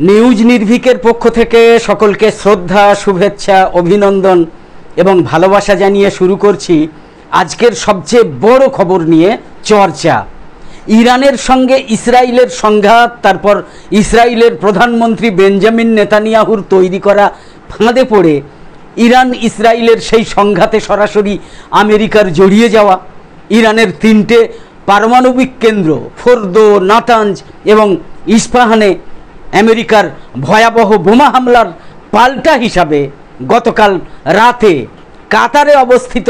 News নির্ভীকের পক্ষ থেকে সকলকে শ্রদ্ধা, শুভেচ্ছা, অভিনন্দন এবং ভালোবাসা জানিয়ে শুরু করছি আজকের সবচেয়ে বড় খবর নিয়ে চর্চা। ইরানের সঙ্গে ইসরায়েলের সংঘাত, তারপর ইসরায়েলের প্রধানমন্ত্রী বেঞ্জামিন নেতানিয়াহুর তৈরি করা ফাঁদে পড়ে ইরান ইসরায়েলের সেই সংঘাতে সরাসরি আমেরিকার জড়িয়ে যাওয়া, ইরানের 3টে পারমাণবিক কেন্দ্র ফোর্দো, নাতাঞ্জ এবং ইস্পাহানে আমেরিকার ভয়াবহ বোমা হামলার পাল্টা হিসাবে গতকাল রাতে কাতারে অবস্থিত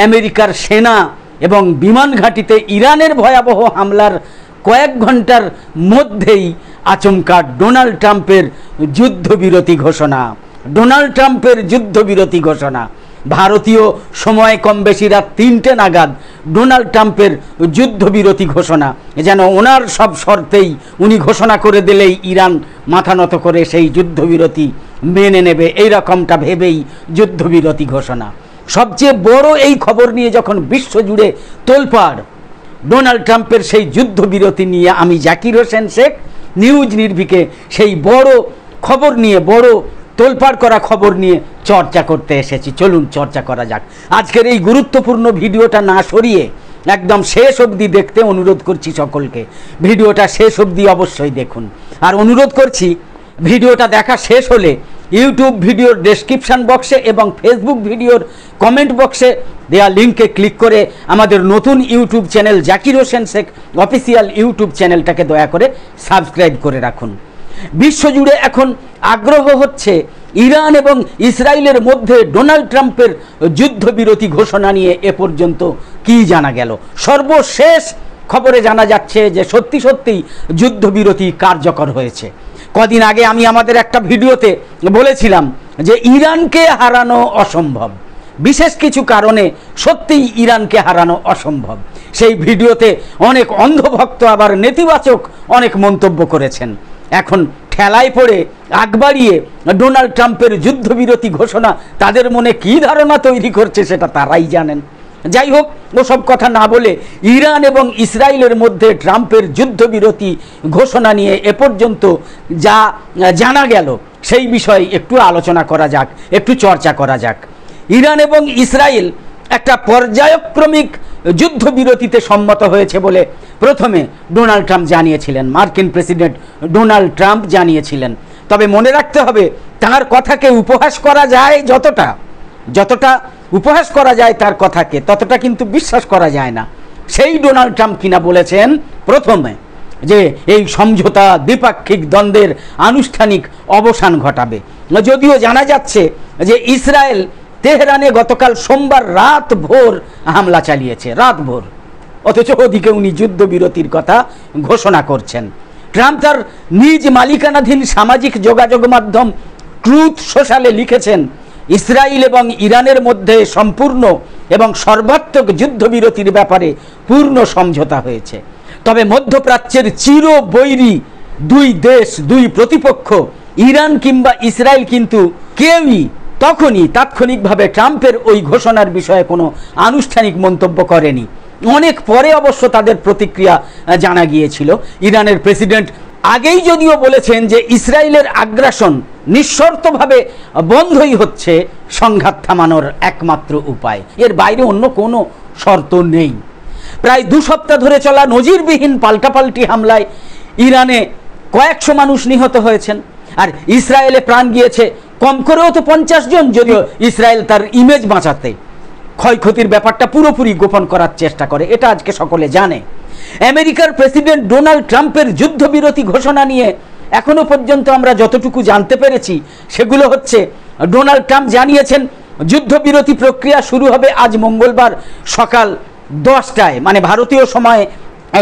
আমেরিকার সেনা এবং বিমান ঘাঁটিতে ইরানের ভয়াবহ হামলার কয়েক ঘন্টার মধ্যেই আচমকা ডোনাল্ড ট্রাম্পের যুদ্ধবিরতি ঘোষণা। ভারতীয় সময় কম বেশি রাত 3টে নাগাদ ডোনাল্ড ট্রাম্পের যুদ্ধবিরতি ঘোষণা, যেন ওনার সব শর্তেই উনি ঘোষণা করে দিলেই ইরান মাথা নত করে সেই যুদ্ধবিরতি মেনে নেবে, এই রকমটা ভেবেই যুদ্ধবিরতি ঘোষণা। সবচেয়ে বড় এই খবর নিয়ে যখন বিশ্বজুড়ে তোলপাড়, ডোনাল্ড ট্রাম্পের সেই যুদ্ধবিরতি নিয়ে আমি জাকির হোসেন শেখ নিউজ নির্ভীকে সেই বড় খবর নিয়ে, বড় তোলপাড় করা খবর নিয়ে চর্চা করতে এসেছি। চলুন চর্চা করা যাক। আজকের এই গুরুত্বপূর্ণ ভিডিওটা না সরিয়ে একদম শেষ অবধি দেখতে অনুরোধ করছি সকলকে। ভিডিওটা শেষ অবধি অবশ্যই দেখুন। আর অনুরোধ করছি, ভিডিওটা দেখা শেষ হলে ইউটিউব ভিডিওর ডেসক্রিপশান বক্সে এবং ফেসবুক ভিডিওর কমেন্ট বক্সে দেওয়া লিঙ্কে ক্লিক করে আমাদের নতুন YouTube channel Zakir Hossain Sheikh official YouTube চ্যানেলটাকে দয়া করে সাবস্ক্রাইব করে রাখুন। বিশ্বজুড়ে এখন আগ্রহ হচ্ছে ইরান এবং ইসরায়েলের মধ্যে ডোনাল্ড ট্রাম্পের যুদ্ধবিরতি ঘোষণা নিয়ে এ পর্যন্ত কি জানা গেল। সর্বশেষ খবরে জানা যাচ্ছে যে সত্যি সত্যি যুদ্ধবিরতি কার্যকর হয়েছে। কদিন আগে আমি আমাদের একটা ভিডিওতে বলেছিলাম যে ইরানকে হারানো অসম্ভব, বিশেষ কিছু কারণে সত্যিই ইরানকে হারানো অসম্ভব। সেই ভিডিওতে অনেক অন্ধভক্ত আবার নেতিবাচক অনেক মন্তব্য করেছেন। এখন ঠেলায় পড়ে আগ বাড়িয়ে ডোনাল্ড ট্রাম্পের যুদ্ধবিরতি ঘোষণা তাদের মনে কী ধারণা তৈরি করছে সেটা তারাই জানেন। যাই হোক, ওসব কথা না বলে ইরান এবং ইসরায়েলের মধ্যে ট্রাম্পের যুদ্ধবিরতি ঘোষণা নিয়ে এ পর্যন্ত যা জানা গেল সেই বিষয়ে একটু আলোচনা করা যাক, একটু চর্চা করা যাক। ইরান এবং ইসরায়েল একটা পর্যায়ক্রমিক যুদ্ধবিরতিতে সম্মত হয়েছে বলে প্রথমে ডোনাল্ড ট্রাম্প জানিয়েছিলেন, মার্কিন প্রেসিডেন্ট ডোনাল্ড ট্রাম্প জানিয়েছিলেন। তবে মনে রাখতে হবে, তার কথাকে উপহাস করা যায় যতটা উপহাস করা যায় তার কথাকে, ততটা কিন্তু বিশ্বাস করা যায় না। সেই ডোনাল্ড ট্রাম্প কিনা বলেছেন প্রথমে যে এই সমঝোতা দ্বিপাক্ষিক দ্বন্দ্বের আনুষ্ঠানিক অবসান ঘটাবে। যদিও জানা যাচ্ছে যে ইসরায়েল তেহরানে গতকাল সোমবার রাত ভোর হামলা চালিয়েছে, রাত ভোর, অথচ ওদিকে উনি যুদ্ধবিরতির কথা ঘোষণা করছেন। ট্রাম্প তার নিজ মালিকানাধীন সামাজিক যোগাযোগ মাধ্যম ট্রুথ সোশ্যালে লিখেছেন, ইসরায়েল এবং ইরানের মধ্যে সম্পূর্ণ এবং সর্বাত্মক যুদ্ধবিরতির ব্যাপারে পূর্ণ সমঝোতা হয়েছে। তবে মধ্যপ্রাচ্যের চিরবৈরী দুই দেশ, দুই প্রতিপক্ষ ইরান কিংবা ইসরায়েল কিন্তু কেউই তখনই তাৎক্ষণিকভাবে ট্রাম্পের ওই ঘোষণার বিষয়ে কোনো আনুষ্ঠানিক মন্তব্য করেনি। অনেক পরে অবশ্য তাদের প্রতিক্রিয়া জানা গিয়েছিল। ইরানের প্রেসিডেন্ট আগেই যদিও বলেছেন যে ইসরায়েলের আগ্রাসন নিঃশর্তভাবে বন্ধই হচ্ছে সংঘাত থামানোর একমাত্র উপায়, এর বাইরে অন্য কোনো শর্ত নেই। প্রায় 2 সপ্তাহ ধরে চলা নজিরবিহীন পাল্টাপাল্টি হামলায় ইরানে কয়েকশো মানুষ নিহত হয়েছেন, আর ইসরায়েলে প্রাণ গিয়েছে কম করেও তো 50 জন। যদিও ইসরায়েল তার ইমেজ বাঁচাতে ক্ষয়ক্ষতির ব্যাপারটা পুরোপুরি গোপন করার চেষ্টা করে, এটা আজকে সকলে জানে। আমেরিকার প্রেসিডেন্ট ডোনাল্ড ট্রাম্পের যুদ্ধবিরতি ঘোষণা নিয়ে এখনো পর্যন্ত আমরা যতটুকু জানতে পেরেছি সেগুলো হচ্ছে, ডোনাল্ড ট্রাম্প জানিয়েছেন যুদ্ধবিরতি প্রক্রিয়া শুরু হবে আজ মঙ্গলবার সকাল 10টায়, মানে ভারতীয় সময়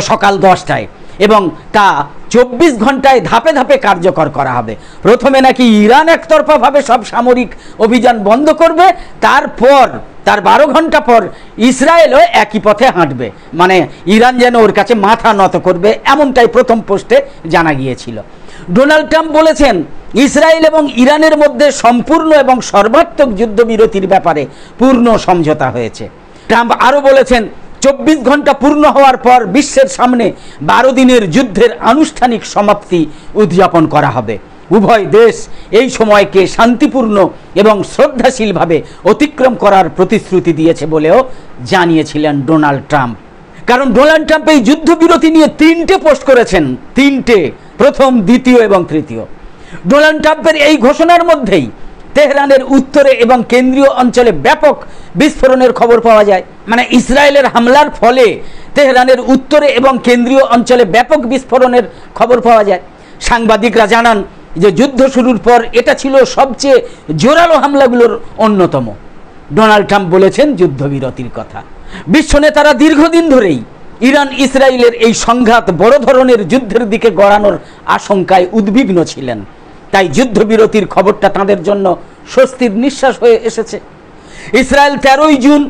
সকাল 10টায়, এবং তা 24 ঘন্টায় ধাপে ধাপে কার্যকর করা হবে। প্রথমে নাকি ইরান একতরফাভাবে সব সামরিক অভিযান বন্ধ করবে, তারপর তার 12 ঘন্টা পর ইসরায়েলও একই পথে হাঁটবে, মানে ইরান যেন ওর কাছে মাথা নত করবে, এমনটাই প্রথম পোস্টে জানা গিয়েছিল। ডোনাল্ড ট্রাম্প বলেছেন ইসরায়েল এবং ইরানের মধ্যে সম্পূর্ণ এবং সর্বাত্মক যুদ্ধবিরতির ব্যাপারে পূর্ণ সমঝোতা হয়েছে। ট্রাম্প আরও বলেছেন 24 ঘন্টা পূর্ণ হওয়ার পর বিশ্বের সামনে 12 দিনের যুদ্ধের আনুষ্ঠানিক সমাপ্তি উদযাপন করা হবে। উভয় দেশ এই সময়কে শান্তিপূর্ণ এবং শ্রদ্ধাশীলভাবে অতিক্রম করার প্রতিশ্রুতি দিয়েছে বলেও জানিয়েছিলেন ডোনাল্ড ট্রাম্প। কারণ ডোনাল্ড ট্রাম্প এই যুদ্ধবিরতি নিয়ে 3টে পোস্ট করেছেন, 3টে, প্রথম, দ্বিতীয় এবং তৃতীয়। ডোনাল্ড ট্রাম্পের এই ঘোষণার মধ্যেই তেহরানের উত্তরে এবং কেন্দ্রীয় অঞ্চলে ব্যাপক বিস্ফোরণের খবর পাওয়া যায়। মানে ইসরায়েলের হামলার ফলে তেহরানের উত্তরে এবং কেন্দ্রীয় অঞ্চলে ব্যাপক বিস্ফোরণের খবর পাওয়া যায়। সাংবাদিকরা জানান যে যুদ্ধ শুরুর পর এটা ছিল সবচেয়ে জোরালো হামলাগুলোর অন্যতম। ডোনাল্ড ট্রাম্প বলেছেন যুদ্ধবিরতির কথা। বিশ্ব নেতারা দীর্ঘদিন ধরেই ইরান ইসরায়েলের এই সংঘাত বড় ধরনের যুদ্ধের দিকে গড়ানোর আশঙ্কায় উদ্বিগ্ন ছিলেন। তাই যুদ্ধবিরতির খবরটা তাদের জন্য স্বস্তির নিঃশ্বাস হয়ে এসেছে। ইসরায়েল 13ই জুন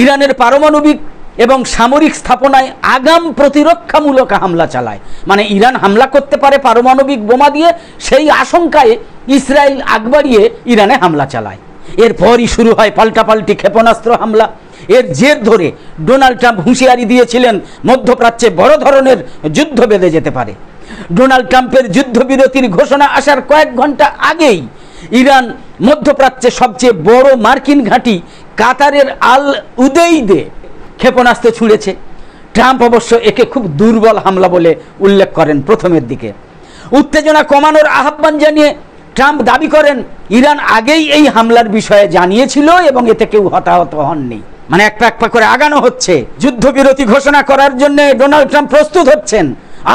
ইরানের পারমাণবিক এবং সামরিক স্থাপনায় আগাম প্রতিরক্ষামূলক হামলা চালায়। মানে ইরান হামলা করতে পারে পারমাণবিক বোমা দিয়ে, সেই আশঙ্কায় ইসরায়েল আগ বাড়িয়ে ইরানে হামলা চালায়। এরপরই শুরু হয় পাল্টাপাল্টি ক্ষেপণাস্ত্র হামলা। এর জের ধরে ডোনাল্ড ট্রাম্প হুঁশিয়ারি দিয়েছিলেন মধ্যপ্রাচ্যে বড় ধরনের যুদ্ধ বেঁধে যেতে পারে। ডোনাল্ড ট্রাম্পের যুদ্ধবিরতির ঘোষণা আসার কয়েক ঘন্টা আগেই ইরান মধ্যপ্রাচ্যে সবচেয়ে বড় মার্কিন ঘাঁটি কাতারের আল উদেইদে ক্ষেপণাস্ত্র ছুঁড়েছে। ট্রাম্প অবশ্য একে খুব দুর্বল হামলা বলে উল্লেখ করেন প্রথমের দিকে। উত্তেজনা কমানোর আহ্বান জানিয়ে ট্রাম্প দাবি করেন ইরান আগেই এই হামলার বিষয়ে জানিয়েছিল এবং এতে কেউ হতাহত হননি। মানে এক পা করে আগানো হচ্ছে। যুদ্ধবিরতি ঘোষণা করার জন্য ডোনাল্ড ট্রাম্প প্রস্তুত হচ্ছেন।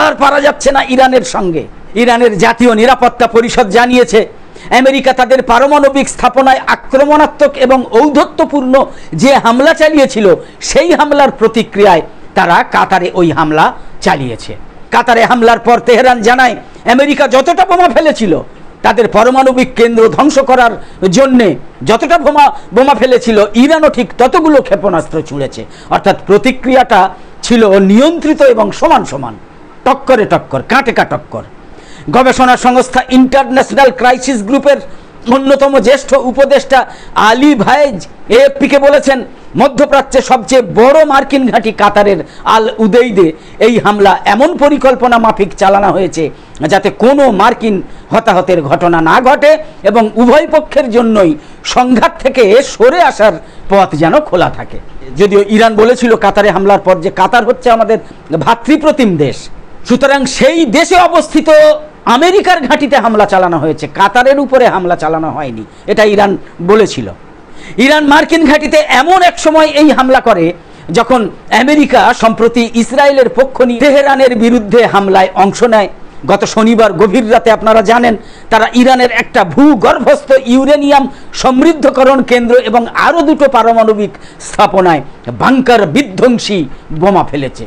আর পারা যাচ্ছে না ইরানের সঙ্গে। ইরানের জাতীয় নিরাপত্তা পরিষদ জানিয়েছে আমেরিকা তাদের পারমাণবিক স্থাপনায় আক্রমণাত্মক এবং ঔদ্ধত্যপূর্ণ যে হামলা চালিয়েছিল সেই হামলার প্রতিক্রিয়ায় তারা কাতারে ওই হামলা চালিয়েছে। কাতারে হামলার পর তেহরান জানায় আমেরিকা যতটা বোমা ফেলেছিল তাদের পারমাণবিক কেন্দ্র ধ্বংস করার জন্যে যতটা বোমা ফেলেছিল ইরানও ঠিক ততগুলো ক্ষেপণাস্ত্র ছুঁড়েছে। অর্থাৎ প্রতিক্রিয়াটা ছিল নিয়ন্ত্রিত এবং সমান সমান, টক্করে টক্কর, কাটে টক্কর। গবেষণা সংস্থা ইন্টারন্যাশনাল ক্রাইসিস গ্রুপের অন্যতম জ্যেষ্ঠ উপদেষ্টা আলী ভাইজ এএফপিকে বলেছেন মধ্যপ্রাচ্যে সবচেয়ে বড় মার্কিন ঘাঁটি কাতারের আল উদেইদে এই হামলা এমন পরিকল্পনা মাফিক চালানো হয়েছে যাতে কোনো মার্কিন হতাহতের ঘটনা না ঘটে এবং উভয় পক্ষের জন্যই সংঘাত থেকে সরে আসার পথ যেন খোলা থাকে। যদিও ইরান বলেছিল কাতারে হামলার পর যে কাতার হচ্ছে আমাদের ভাতৃপ্রতিম দেশ, সুতরাং সেই দেশে অবস্থিত আমেরিকার ঘাঁটিতে হামলা চালানো হয়েছে, কাতারের উপরে হামলা চালানো হয়নি, এটা ইরান বলেছিল। ইরান মার্কিন ঘাঁটিতে এমন এক সময় এই হামলা করে যখন আমেরিকা সম্প্রতি ইসরায়েলের পক্ষ নিয়ে তেহরানের বিরুদ্ধে হামলায় অংশ নেয়। গত শনিবার গভীর রাতে আপনারা জানেন তারা ইরানের একটা ভূগর্ভস্থ ইউরেনিয়াম সমৃদ্ধকরণ কেন্দ্র এবং আরও দুটো পারমাণবিক স্থাপনায় বাংকার বিধ্বংসী বোমা ফেলেছে।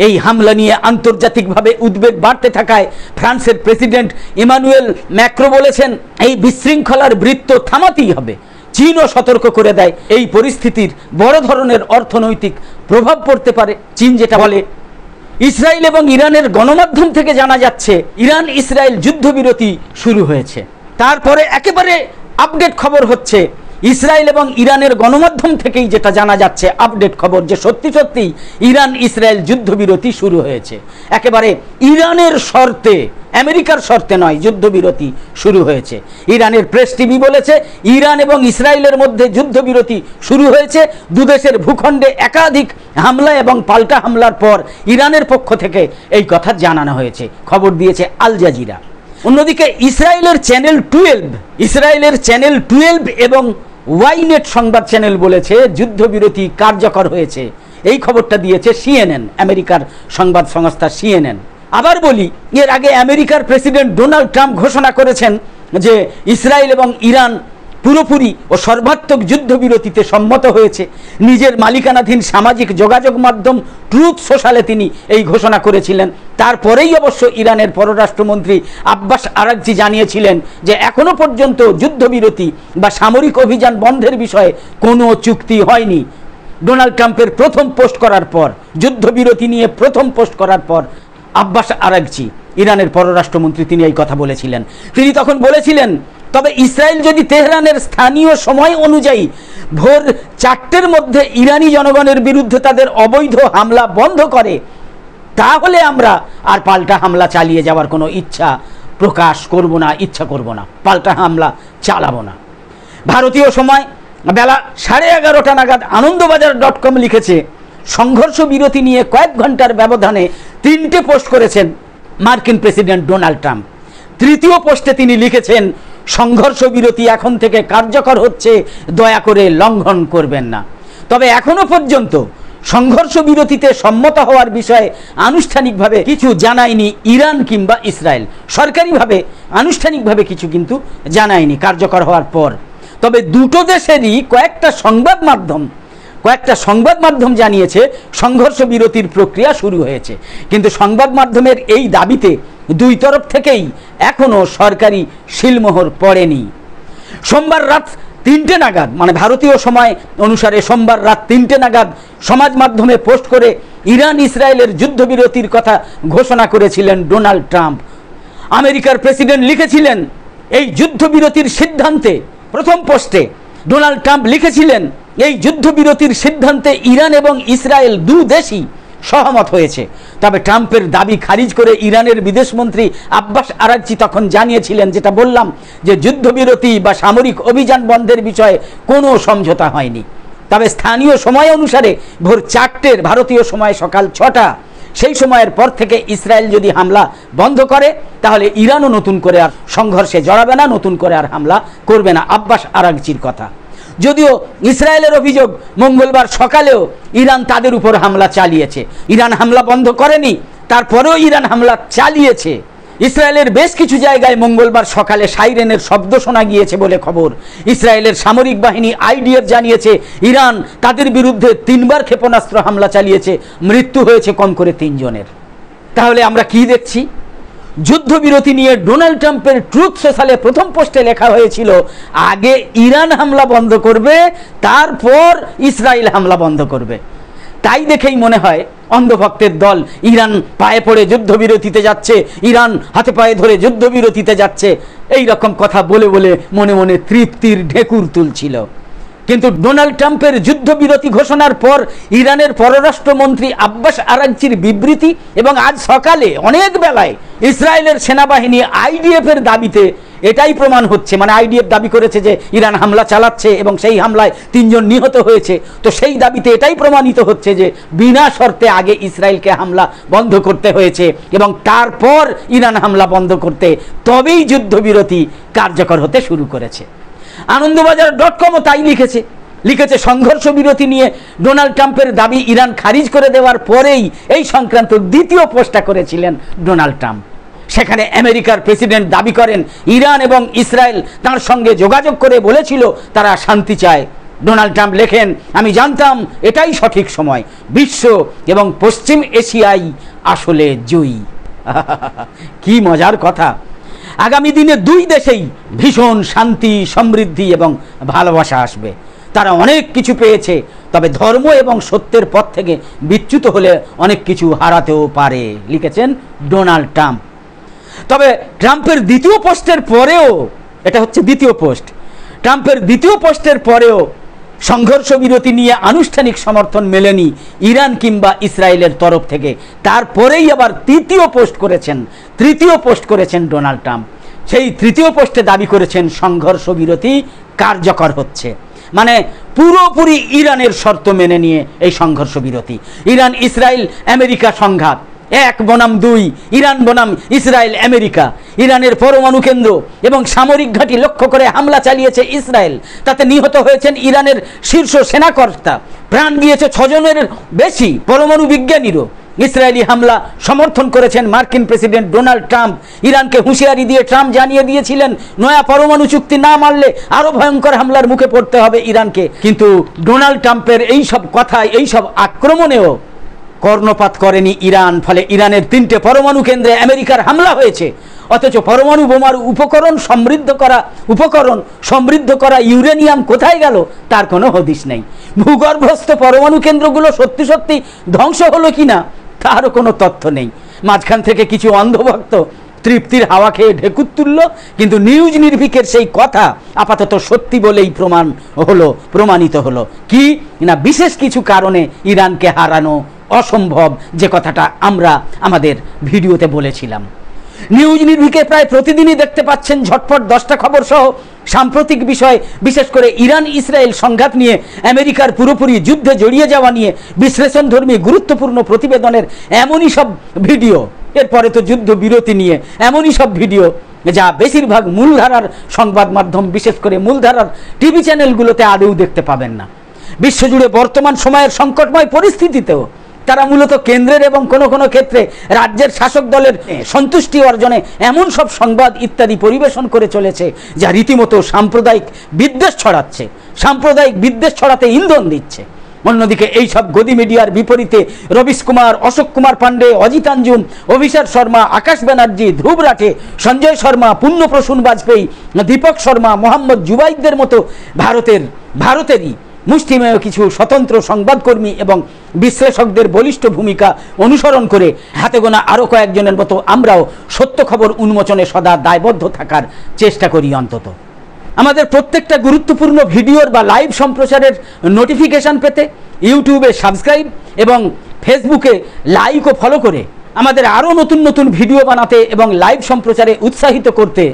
এই হামলা নিয়ে আন্তর্জাতিকভাবে উদ্বেগ বাড়তে থাকায় ফ্রান্সের প্রেসিডেন্ট ইমানুয়েল ম্যাক্রো বলেছেন এই বিশৃঙ্খলার বৃত্ত থামাতেই হবে। চীনও সতর্ক করে দেয় এই পরিস্থিতির বড় ধরনের অর্থনৈতিক প্রভাব পড়তে পারে। চীন যেটা বলে, ইসরায়েল এবং ইরানের গণমাধ্যম থেকে জানা যাচ্ছে ইরান ইসরায়েল যুদ্ধবিরতি শুরু হয়েছে। তারপরে একেবারে আপডেট খবর হচ্ছে ইসরায়েল এবং ইরানের গণমাধ্যম থেকেই যেটা জানা যাচ্ছে আপডেট খবর যে সত্যি সত্যি ইরান ইসরায়েল যুদ্ধবিরতি শুরু হয়েছে। একেবারে ইরানের শর্তে, আমেরিকার শর্তে নয়, যুদ্ধবিরতি শুরু হয়েছে। ইরানের প্রেস টিভি বলেছে ইরান এবং ইসরায়েলের মধ্যে যুদ্ধবিরতি শুরু হয়েছে। দুদেশের ভূখণ্ডে একাধিক হামলা এবং পাল্টা হামলার পর ইরানের পক্ষ থেকে এই কথা জানানো হয়েছে, খবর দিয়েছে আল জাজিরা। অন্যদিকে ইসরায়েলের চ্যানেল 12 এবং ওয়াইনেট সংবাদ চ্যানেল বলেছে যুদ্ধবিরতি কার্যকর হয়েছে। এই খবরটা দিয়েছে সিএনএন, আমেরিকার সংবাদ সংস্থা সিএনএন। আবার বলি, এর আগে আমেরিকার প্রেসিডেন্ট ডোনাল্ড ট্রাম্প ঘোষণা করেছেন যে ইসরায়েল এবং ইরান পুরোপুরি ও সর্বাত্মক যুদ্ধবিরতিতে সম্মত হয়েছে। নিজের মালিকানাধীন সামাজিক যোগাযোগ মাধ্যম ট্রুথ সোশ্যালে তিনি এই ঘোষণা করেছিলেন। তারপরেই অবশ্য ইরানের পররাষ্ট্রমন্ত্রী আব্বাস আরাগচি জানিয়েছিলেন যে এখনো পর্যন্ত যুদ্ধবিরতি বা সামরিক অভিযান বন্ধের বিষয়ে কোনো চুক্তি হয়নি। ডোনাল্ড ট্রাম্পের প্রথম পোস্ট করার পর, যুদ্ধবিরতি নিয়ে প্রথম পোস্ট করার পর আব্বাস আরাগচি, ইরানের পররাষ্ট্রমন্ত্রী, তিনি এই কথা বলেছিলেন। তিনি তখন বলেছিলেন তবে ইসরায়েল যদি তেহরানের স্থানীয় সময় অনুযায়ী ভোর 4টের মধ্যে ইরানি জনগণের বিরুদ্ধে তাদের অবৈধ হামলা বন্ধ করে তাহলে আমরা আর পাল্টা হামলা চালিয়ে যাওয়ার কোনো ইচ্ছা প্রকাশ করব না, ইচ্ছা করব না, পাল্টা হামলা চালাবো না। ভারতীয় সময় বেলা 11:30 নাগাদ আনন্দবাজার.com লিখেছে, সংঘর্ষ বিরতি নিয়ে কয়েক ঘন্টার ব্যবধানে 3টে পোস্ট করেছেন মার্কিন প্রেসিডেন্ট ডোনাল্ড ট্রাম্প। তৃতীয় পোস্টে তিনি লিখেছেন, সংঘর্ষ বিরতি এখন থেকে কার্যকর হচ্ছে, দয়া করে লঙ্ঘন করবেন না। তবে এখনো পর্যন্ত সংঘর্ষ বিরতিতে সম্মত হওয়ার বিষয়ে আনুষ্ঠানিকভাবে কিছু জানায়নি ইরান কিংবা ইসরায়েল। সরকারিভাবে আনুষ্ঠানিকভাবে কিছু কিন্তু জানায়নি কার্যকর হওয়ার পর। তবে দুটো দেশেরই কয়েকটা সংবাদ মাধ্যম জানিয়েছে সংঘর্ষ বিরতির প্রক্রিয়া শুরু হয়েছে। কিন্তু সংবাদ মাধ্যমের এই দাবিতে দুই তরফ থেকেই এখনো সরকারি সিলমোহর পড়েনি। সোমবার রাত 3টে নাগাদ, মানে ভারতীয় সময় অনুসারে সোমবার রাত 3টে নাগাদ সমাজ মাধ্যমে পোস্ট করে ইরান ইসরায়েলের যুদ্ধবিরতির কথা ঘোষণা করেছিলেন ডোনাল্ড ট্রাম্প। আমেরিকার প্রেসিডেন্ট লিখেছিলেন এই যুদ্ধবিরতির সিদ্ধান্তে, প্রথম পোস্টে ডোনাল্ড ট্রাম্প লিখেছিলেন, এই যুদ্ধবিরতির সিদ্ধান্তে ইরান এবং ইসরায়েল দু দেশই সহমত হয়েছে। তবে ট্রাম্পের দাবি খারিজ করে ইরানের বিদেশমন্ত্রী আব্বাস আরাগচি তখন জানিয়েছিলেন, যেটা বললাম, যে যুদ্ধবিরতি বা সামরিক অভিযান বন্ধের বিষয়ে কোনো সমঝোতা হয়নি। তবে স্থানীয় সময় অনুসারে ভোর 4টের, ভারতীয় সময় সকাল 6টা, সেই সময়ের পর থেকে ইসরায়েল যদি হামলা বন্ধ করে তাহলে ইরানও নতুন করে আর সংঘর্ষে জড়াবে না, নতুন করে আর হামলা করবে না, আব্বাস আরাগচির কথা। যদিও ইসরায়েলের অভিযোগ মঙ্গলবার সকালেও ইরান তাদের উপর হামলা চালিয়েছে। ইরান হামলা বন্ধ করেনি, তারপরেও ইরান হামলা চালিয়েছে। ইসরায়েলের বেশ কিছু জায়গায় মঙ্গলবার সকালে সাইরেনের শব্দ শোনা গিয়েছে বলে খবর। ইসরায়েলের সামরিক বাহিনী IDF জানিয়েছে ইরান তাদের বিরুদ্ধে 3বার ক্ষেপণাস্ত্র হামলা চালিয়েছে, মৃত্যু হয়েছে কম করে 3 জনের। তাহলে আমরা কি দেখছি? যুদ্ধবিরতি নিয়ে ডোনাল্ড ট্রাম্পের ট্রুথ সোশ্যালে প্রথম পোস্টে লেখা হয়েছিল, আগে ইরান হামলা বন্ধ করবে, তারপর ইসরায়েল হামলা বন্ধ করবে। তাই দেখেই মনে হয় অন্ধভক্তের দল ইরান পায়ে পড়ে যুদ্ধবিরতিতে যাচ্ছে, ইরান হাতে পায়ে ধরে যুদ্ধবিরতিতে যাচ্ছে, এই রকম কথা বলে বলে মনে মনে তৃপ্তির ঢেকুর তুলছিল। কিন্তু ডোনাল্ড ট্রাম্পের যুদ্ধবিরতি ঘোষণার পর ইরানের পররাষ্ট্রমন্ত্রী আব্বাস আরাগচির বিবৃতি এবং আজ সকালে অনেক বেলায় ইসরায়েলের সেনাবাহিনী IDF এর দাবিতে এটাই প্রমাণ হচ্ছে, মানে IDF দাবি করেছে যে ইরান হামলা চালাচ্ছে এবং সেই হামলায় 3 জন নিহত হয়েছে। তো সেই দাবিতে এটাই প্রমাণিত হচ্ছে যে বিনা শর্তে আগে ইসরায়েলকে হামলা বন্ধ করতে হয়েছে এবং তারপর ইরান হামলা বন্ধ করতে তবেই যুদ্ধবিরতি কার্যকর হতে শুরু করেছে। আনন্দবাজার.comও তাই লিখেছে সংঘর্ষ বিরতি নিয়ে ডোনাল্ড ট্রাম্পের দাবি ইরান খারিজ করে দেওয়ার পরেই এই সংক্রান্ত দ্বিতীয় পোস্টটা করেছিলেন ডোনাল্ড ট্রাম্প। সেখানে আমেরিকার প্রেসিডেন্ট দাবি করেন ইরান এবং ইসরায়েল তার সঙ্গে যোগাযোগ করে বলেছিল তারা শান্তি চায়। ডোনাল্ড ট্রাম্প লেখেন, আমি জানতাম এটাই সঠিক সময়, বিশ্ব এবং পশ্চিম এশিয়াই আসলে জয়ী। কি মজার কথা! আগামী দিনে দুই দেশেই ভীষণ শান্তি, সমৃদ্ধি এবং ভালোবাসা আসবে। তারা অনেক কিছু পেয়েছে, তবে ধর্ম এবং সত্যের পথ থেকে বিচ্যুত হলে অনেক কিছু হারাতেও পারে, লিখেছেন ডোনাল্ড ট্রাম্প। তবে ট্রাম্পের দ্বিতীয় পোস্টের পরেও, এটা হচ্ছে দ্বিতীয় পোস্ট, ট্রাম্পের দ্বিতীয় পোস্টের পরেও সংঘর্ষ বিরতি নিয়ে আনুষ্ঠানিক সমর্থন মেলেনি ইরান কিংবা ইসরায়েলের তরফ থেকে। তারপরেই আবার তৃতীয় পোস্ট করেছেন ডোনাল্ড ট্রাম্প। সেই তৃতীয় পোস্টে দাবি করেছেন সংঘর্ষ বিরতি কার্যকর হচ্ছে, মানে পুরোপুরি ইরানের শর্ত মেনে নিয়ে এই সংঘর্ষ বিরতি। ইরান ইসরায়েল আমেরিকা সংঘাত 1 বনাম 2, ইরান বনাম ইসরায়েল আমেরিকা। ইরানের পরমাণু কেন্দ্র এবং সামরিক ঘাঁটি লক্ষ্য করে হামলা চালিয়েছে ইসরায়েল, তাতে নিহত হয়েছেন ইরানের শীর্ষ সেনাকর্তা, প্রাণ গিয়েছে 6 জনের বেশি পরমাণু বিজ্ঞানীরও। ইসরায়েলি হামলা সমর্থন করেছেন মার্কিন প্রেসিডেন্ট ডোনাল্ড ট্রাম্প। ইরানকে হুঁশিয়ারি দিয়ে ট্রাম্প জানিয়ে দিয়েছিলেন নয়া পরমাণু চুক্তি না মানলে আরো ভয়ঙ্কর হামলার মুখে পড়তে হবে ইরানকে। কিন্তু ডোনাল্ড ট্রাম্পের এই সব কথায়, এই সব আক্রমণেও কর্ণপাত করেনি ইরান। ফলে ইরানের 3টে পরমাণু কেন্দ্রে আমেরিকার হামলা হয়েছে, অথচ পরমাণু বোমার উপকরণ সমৃদ্ধ করা ইউরেনিয়াম কোথায় গেল তার কোনো হদিশ নেই। ভূগর্ভস্থ পরমাণু কেন্দ্রগুলো সত্যি সত্যি ধ্বংস হলো কিনা তারও কোনো তথ্য নেই। মাঝখান থেকে কিছু অন্ধভক্ত তৃপ্তির হাওয়া খেয়ে ঢেকুর তুলল, কিন্তু নিউজ নির্ভীকের সেই কথা আপাতত সত্যি বলেই প্রমাণিত হলো কি না, বিশেষ কিছু কারণে ইরানকে হারানো অসম্ভব, যে কথাটা আমরা আমাদের ভিডিওতে বলেছিলাম। নিউজ নির্ভীকে প্রায় প্রতিদিনই দেখতে পাচ্ছেন ঝটপট 10টা খবর সহ সাম্প্রতিক বিষয়, বিশেষ করে ইরান ইসরায়েল সংঘাত নিয়ে, আমেরিকার পুরোপুরি যুদ্ধে জড়িয়ে যাওয়া নিয়ে বিশ্লেষণধর্মী গুরুত্বপূর্ণ প্রতিবেদনের এমনই সব ভিডিও, এরপরে তো যুদ্ধ বিরতি নিয়ে এমনই সব ভিডিও যা বেশিরভাগ মূলধারার সংবাদ মাধ্যম, বিশেষ করে মূলধারার টিভি চ্যানেলগুলোতে আদৌ দেখতে পাবেন না। বিশ্বজুড়ে বর্তমান সময়ের সংকটময় পরিস্থিতিতেও তারা মূলত কেন্দ্রের এবং কোনো কোনো ক্ষেত্রে রাজ্যের শাসক দলের সন্তুষ্টি অর্জনে এমন সব সংবাদ ইত্যাদি পরিবেশন করে চলেছে যা রীতিমতো সাম্প্রদায়িক বিদ্বেষ ছড়াচ্ছে, সাম্প্রদায়িক বিদ্বেষ ছড়াতে ইন্ধন দিচ্ছে। অন্যদিকে এই সব গদি মিডিয়ার বিপরীতে রবিশ কুমার, অশোক কুমার পাণ্ডে, অজিত আঞ্জুম, অভিষেক শর্মা, আকাশ ব্যানার্জি, ধ্রুব রাঠে, সঞ্জয় শর্মা, পুণ্যপ্রসূন বাজপেয়ী, দীপক শর্মা, মোহাম্মদ জুবাইরদের মতো ভারতেরই মুষ্টিমেয় কিছু স্বতন্ত্র সংবাদকর্মী এবং বিশ্লেষকদের বলিষ্ঠ ভূমিকা অনুসরণ করে হাতে গোনা আরও কয়েকজনের মতো আমরাও সত্য খবর উন্মোচনে সদা দায়বদ্ধ থাকার চেষ্টা করি। অন্তত আমাদের প্রত্যেকটা গুরুত্বপূর্ণ ভিডিওর বা লাইভ সম্প্রচারের নোটিফিকেশান পেতে ইউটিউবে সাবস্ক্রাইব এবং ফেসবুকে লাইক ও ফলো করে আমাদের আরও নতুন নতুন ভিডিও বানাতে এবং লাইভ সম্প্রচারে উৎসাহিত করতে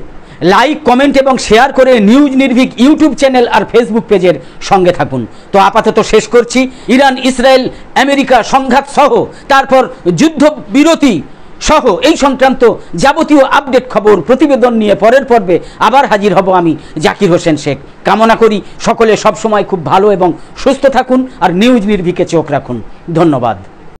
লাইক, কমেন্ট এবং শেয়ার করে নিউজ নির্ভীক ইউটিউব চ্যানেল আর ফেসবুক পেজের সঙ্গে থাকুন। তো আপাতত শেষ করছি। ইরান ইসরায়েল আমেরিকা সংঘাত সহ তারপর যুদ্ধ বিরতি সহ এই সংক্রান্ত যাবতীয় আপডেট খবর প্রতিবেদন নিয়ে পরের পর্বে আবার হাজির হব আমি, জাকির হোসেন শেখ। কামনা করি সকলে সবসময় খুব ভালো এবং সুস্থ থাকুন আর নিউজ নির্ভীকে চোখ রাখুন। ধন্যবাদ।